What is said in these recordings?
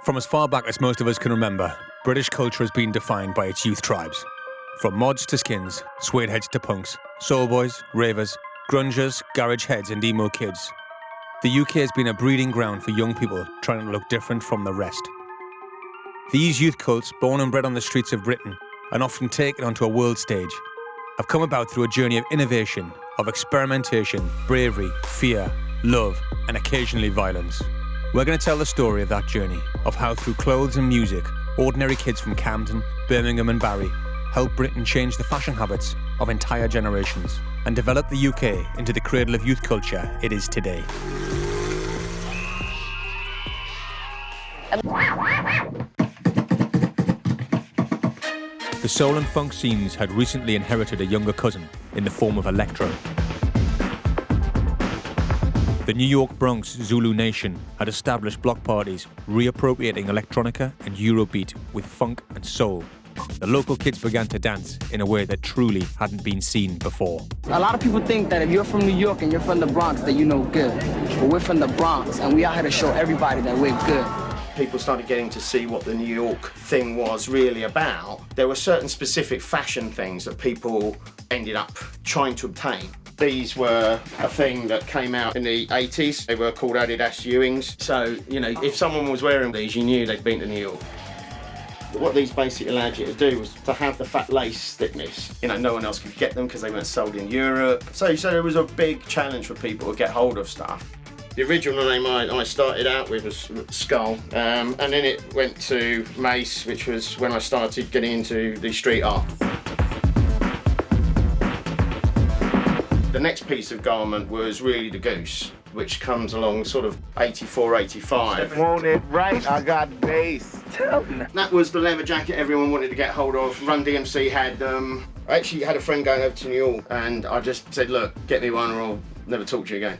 From as far back as most of us can remember, British culture has been defined by its youth tribes. From mods to skins, suede heads to punks, soul boys, ravers, grungers, garage heads and emo kids. The UK has been a breeding ground for young people trying to look different from the rest. These youth cults, born and bred on the streets of Britain and often taken onto a world stage, have come about through a journey of innovation, of experimentation, bravery, fear, love and occasionally violence. We're going to tell the story of that journey, of how through clothes and music, ordinary kids from Camden, Birmingham and Barry helped Britain change the fashion habits of entire generations and develop the UK into the cradle of youth culture it is today. The soul and funk scenes had recently inherited a younger cousin in the form of electro. The New York Bronx Zulu Nation had established block parties reappropriating electronica and Eurobeat with funk and soul. The local kids began to dance in a way that truly hadn't been seen before. A lot of people think that if you're from New York and you're from the Bronx that you know good. But we're from the Bronx and we out here to show everybody that we're good. People started getting to see what the New York thing was really about. There were certain specific fashion things that people ended up trying to obtain. These were a thing that came out in the 80s. They were called Adidas Ewings. So, if someone was wearing these, you knew they'd been to New York. What these basically allowed you to do was to have the fat lace thickness. No one else could get them because they weren't sold in Europe. So it was a big challenge for people to get hold of stuff. The original name I started out with was Skull, and then it went to Mace, which was when I started getting into the street art. The next piece of garment was really the Goose, which comes along sort of 84, 85. Want it right, I got bass. Tell me. That was the leather jacket everyone wanted to get hold of. Run DMC had them. I actually had a friend going over to New York and I just said, look, get me one or I'll never talk to you again.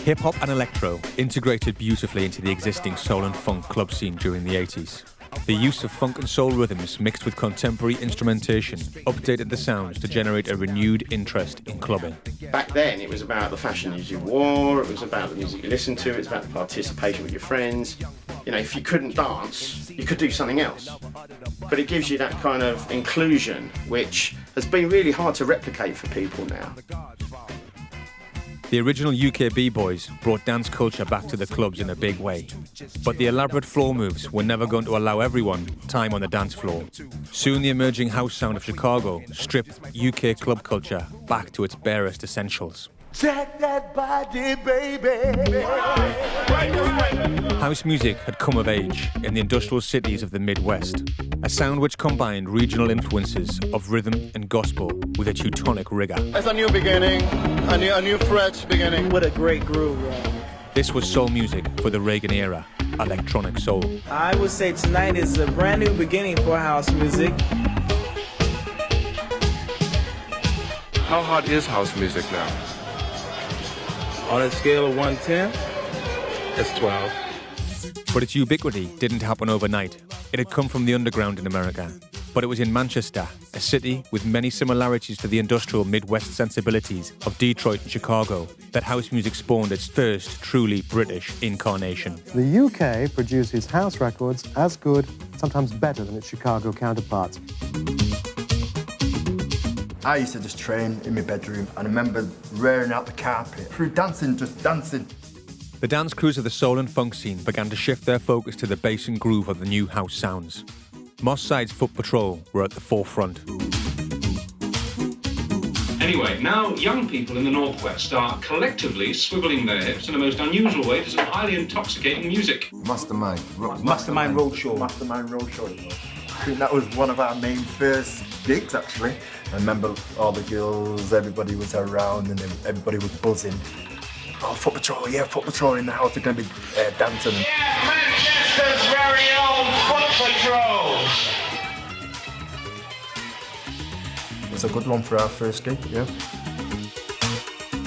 Hip-hop and electro integrated beautifully into the existing soul and funk club scene during the 80s. The use of funk and soul rhythms mixed with contemporary instrumentation updated the sounds to generate a renewed interest in clubbing. Back then it was about the fashion you wore, it was about the music you listened to, it was about the participation with your friends. If you couldn't dance, you could do something else. But it gives you that kind of inclusion which has been really hard to replicate for people now. The original UK B-boys brought dance culture back to the clubs in a big way. But the elaborate floor moves were never going to allow everyone time on the dance floor. Soon the emerging house sound of Chicago stripped UK club culture back to its barest essentials. Check that body, baby. House music had come of age in the industrial cities of the Midwest, a sound which combined regional influences of rhythm and gospel with a Teutonic rigor. It's a new beginning, a new fresh beginning. What a great groove. This was soul music for the Reagan era, electronic soul. I would say tonight is a brand new beginning for house music. How hot is house music now? On a scale of 1 to 10, It's 12. But its ubiquity didn't happen overnight. It had come from the underground in America. But it was in Manchester, a city with many similarities to the industrial Midwest sensibilities of Detroit and Chicago, that house music spawned its first truly British incarnation. The UK produces house records as good, sometimes better than its Chicago counterparts. I used to just train in my bedroom and I remember rearing out the carpet through dancing, just dancing. The dance crews of the soul and funk scene began to shift their focus to the bass and groove of the new house sounds. Moss Side's Foot Patrol were at the forefront. Anyway, now young people in the Northwest are collectively swiveling their hips in a most unusual way to some highly intoxicating music. Mastermind Roadshow. Mastermind Roadshow. I think that was one of our main first gigs, actually. I remember all the girls, everybody was around and everybody was buzzing. Oh, Foot Patrol in the house, they're going to be dancing. Yeah, Manchester's very own Foot Patrol! It was a good one for our first gig, yeah.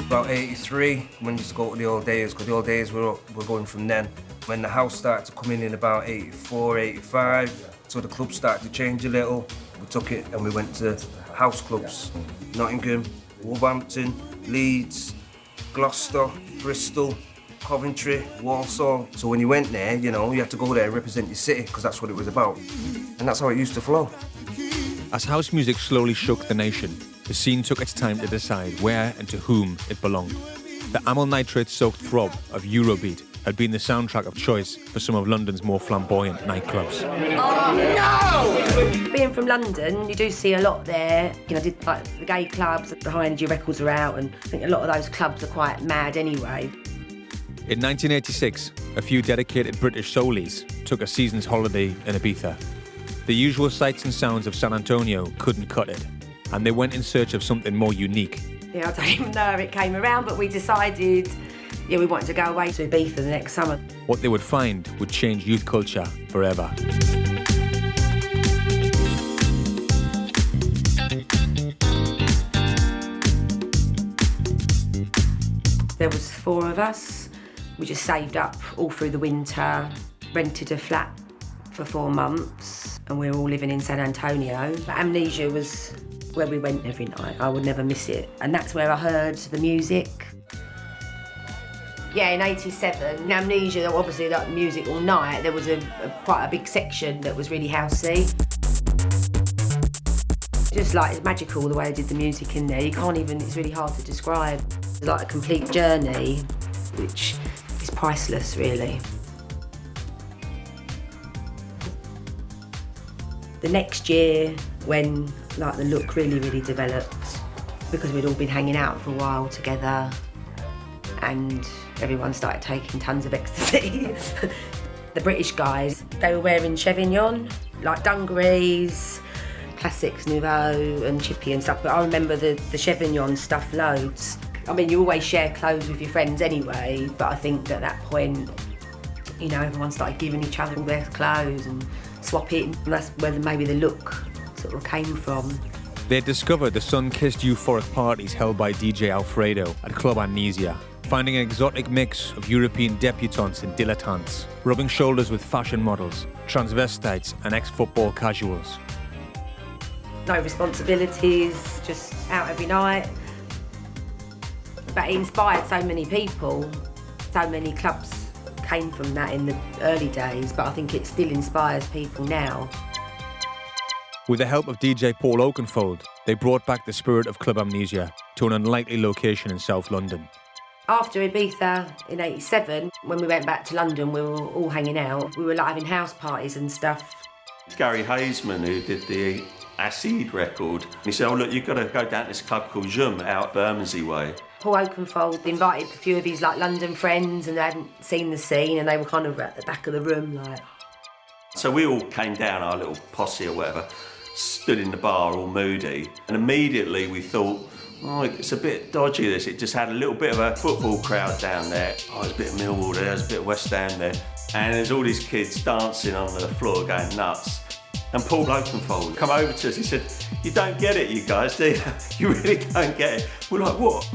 About 83, when you used to go to the old days, because the old days were going from then. When the house started to come in about 84, 85, so the clubs started to change a little. We took it and we went to house clubs. Nottingham, Wolverhampton, Leeds, Gloucester, Bristol, Coventry, Walsall. So when you went there, you know, you had to go there and represent your city, because that's what it was about. And that's how it used to flow. As house music slowly shook the nation, the scene took its time to decide where and to whom it belonged. The amyl nitrate-soaked throb of Eurobeat had been the soundtrack of choice for some of London's more flamboyant nightclubs. Oh, no! Being from London, you do see a lot there. You know, did like the gay clubs, behind your records are out, and I think a lot of those clubs are quite mad anyway. In 1986, a few dedicated British soulies took a season's holiday in Ibiza. The usual sights and sounds of San Antonio couldn't cut it, and they went in search of something more unique. Yeah, I don't even know how it came around, but we decided, yeah, we wanted to go away to Ibiza the next summer. What they would find would change youth culture forever. There was 4 of us. We just saved up all through the winter, rented a flat for 4 months, and we were all living in San Antonio. But Amnesia was where we went every night. I would never miss it. And that's where I heard the music. Yeah, in 87, in Amnesia, obviously like music all night, there was quite a big section that was really housey. Just like, it's magical the way they did the music in there. You can't even, it's really hard to describe. It's like a complete journey, which is priceless, really. The next year, when like the look really, really developed, because we'd all been hanging out for a while together, and everyone started taking tons of ecstasy. The British guys, they were wearing Chevignon, like dungarees, classics, Nouveau and Chippy and stuff, but I remember the Chevignon stuff loads. I mean, you always share clothes with your friends anyway, but I think at that point, you know, everyone started giving each other all their clothes and swapping, and that's where maybe the look sort of came from. They discovered the sun-kissed euphoric parties held by DJ Alfredo at Club Amnesia, finding an exotic mix of European debutantes and dilettantes, rubbing shoulders with fashion models, transvestites and ex-football casuals. No responsibilities, just out every night. But it inspired so many people. So many clubs came from that in the early days, but I think it still inspires people now. With the help of DJ Paul Oakenfold, they brought back the spirit of Club Amnesia to an unlikely location in South London. After Ibiza in 87, when we went back to London, we were all hanging out. We were like having house parties and stuff. Gary Haseman, who did the i-D record, he said, oh look, you've got to go down to this club called Zoom out Bermondsey way. Paul Oakenfold invited a few of his like London friends, and they hadn't seen the scene, and they were kind of at the back of the room like. So we all came down, our little posse or whatever, stood in the bar all moody, and immediately we thought, oh, it's a bit dodgy this. It just had a little bit of a football crowd down there. Oh, there's a bit of Millwall there, there's a bit of West Ham there. And there's all these kids dancing on the floor going nuts. And Paul Oakenfold come over to us, he said, you don't get it, you guys, do you? You really don't get it. We're like, what?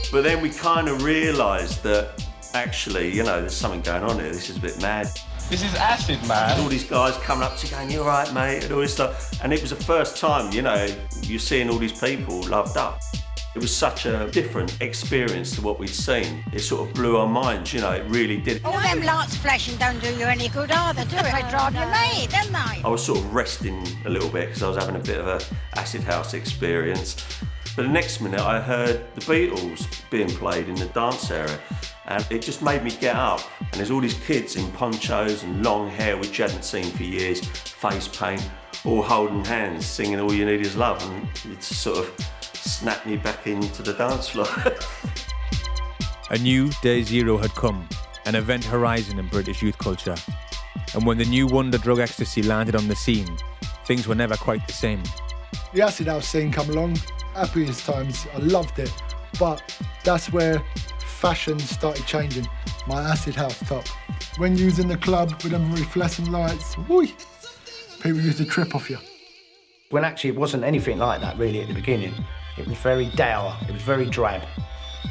But then we kind of realised that actually, you know, there's something going on here, this is a bit mad. This is acid, man. All these guys coming up to you going, you all right, mate, and all this stuff. And it was the first time, you know, you're seeing all these people loved up. It was such a different experience to what we'd seen. It sort of blew our minds, you know, it really did. All them lights flashing don't do you any good either, do it? They drive you mad, don't they? I was sort of resting a little bit because I was having a bit of a acid house experience. But the next minute I heard the Beatles being played in the dance area, and it just made me get up. And there's all these kids in ponchos and long hair, which you hadn't seen for years, face paint, all holding hands, singing All You Need Is Love, and it just sort of snapped me back into the dance floor. A new day zero had come, an event horizon in British youth culture. And when the new wonder drug ecstasy landed on the scene, things were never quite the same. The acid house scene come along, happiest times, I loved it, but that's where fashion started changing. My acid house top. When you was in the club with them reflecting lights, whoo, people used to trip off you. When actually it wasn't anything like that really at the beginning. It was very dour, it was very drab.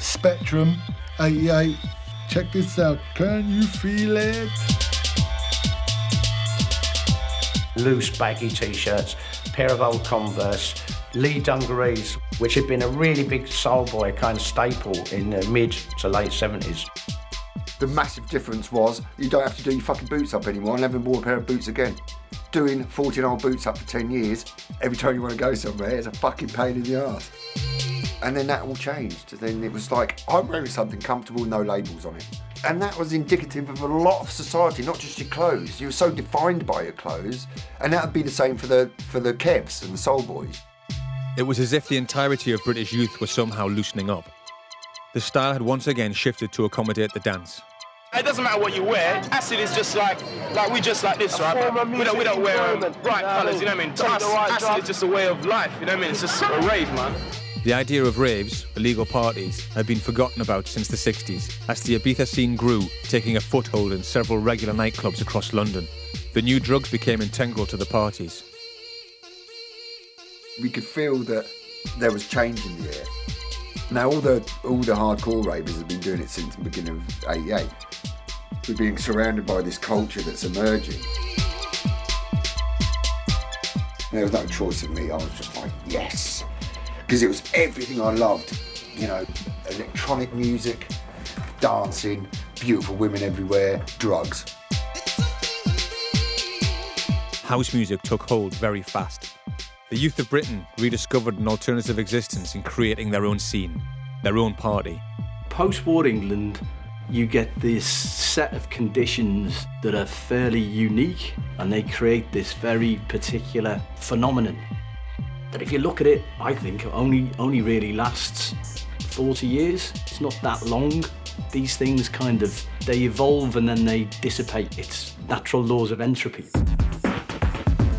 Spectrum, 88, check this out, can you feel it? Loose baggy t-shirts, pair of old Converse, Lee dungarees. which had been a really big soul boy kind of staple in the mid to late 70s. The massive difference was you don't have to do your fucking boots up anymore and never wore a pair of boots again. Doing 14-old boots up for 10 years, every time you want to go somewhere, is a fucking pain in the arse. And then that all changed. Then it was like, I'm wearing something comfortable, no labels on it. And that was indicative of a lot of society, not just your clothes. You were so defined by your clothes, and that would be the same for the Kevs and the Soul Boys. It was as if the entirety of British youth was somehow loosening up. The style had once again shifted to accommodate the dance. It doesn't matter what you wear. Acid is just like we just like this, right? We don't wear bright colours, you know what I mean? To us, acid is just a way of life, you know what I mean? It's just a rave, man. The idea of raves, illegal parties, had been forgotten about since the 60s, as the Ibiza scene grew, taking a foothold in several regular nightclubs across London. The new drugs became integral to the parties. We could feel that there was change in the air. Now all the hardcore ravers have been doing it since the beginning of '88. We're being surrounded by this culture that's emerging. There was no choice in me. I was just like, yes, because it was everything I loved. You know, electronic music, dancing, beautiful women everywhere, drugs. House music took hold very fast. The youth of Britain rediscovered an alternative existence in creating their own scene, their own party. Post-war England, you get this set of conditions that are fairly unique, and they create this very particular phenomenon that, if you look at it, I think only really lasts 40 years. It's not that long. These things they evolve and then they dissipate. It's natural laws of entropy.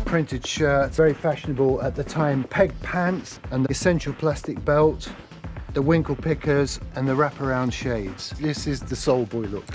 Printed shirts, very fashionable at the time, peg pants and the essential plastic belt, the winkle pickers and the wraparound shades. This is the soul boy look.